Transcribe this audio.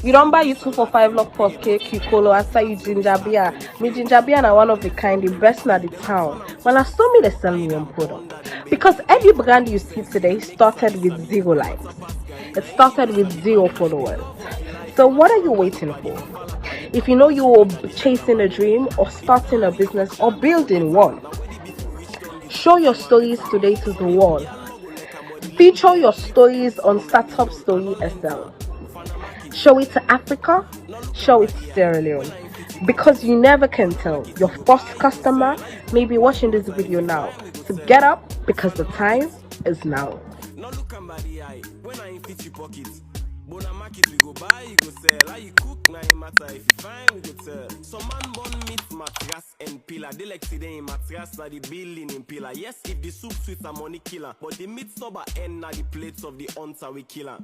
You don't buy you 2 for 5 lock post cake, you colo after you ginger beer. Me ginger beer are one of the kind, the best in the town. Well, I saw me the sell me one product. Because every brand you see today started with 0 likes. It started with 0 followers. So what are you waiting for? If you know you're chasing a dream or starting a business or building one, show your stories today to the world. Feature your stories on Startup Story SL. Show it to Africa, show it to Sierra Leone. Because you never can tell. Your first customer may be watching this video now. So get up because the time is now. Bona market we go buy, you go sell. How you cook, now it matter. If you find, we go tell. Some man born meat, matras and pillar. They like see them in matras, now the building in pillar. Yes, if the soup sweet, a money killer. But the meat sober end, now the plates of the hunter we killer.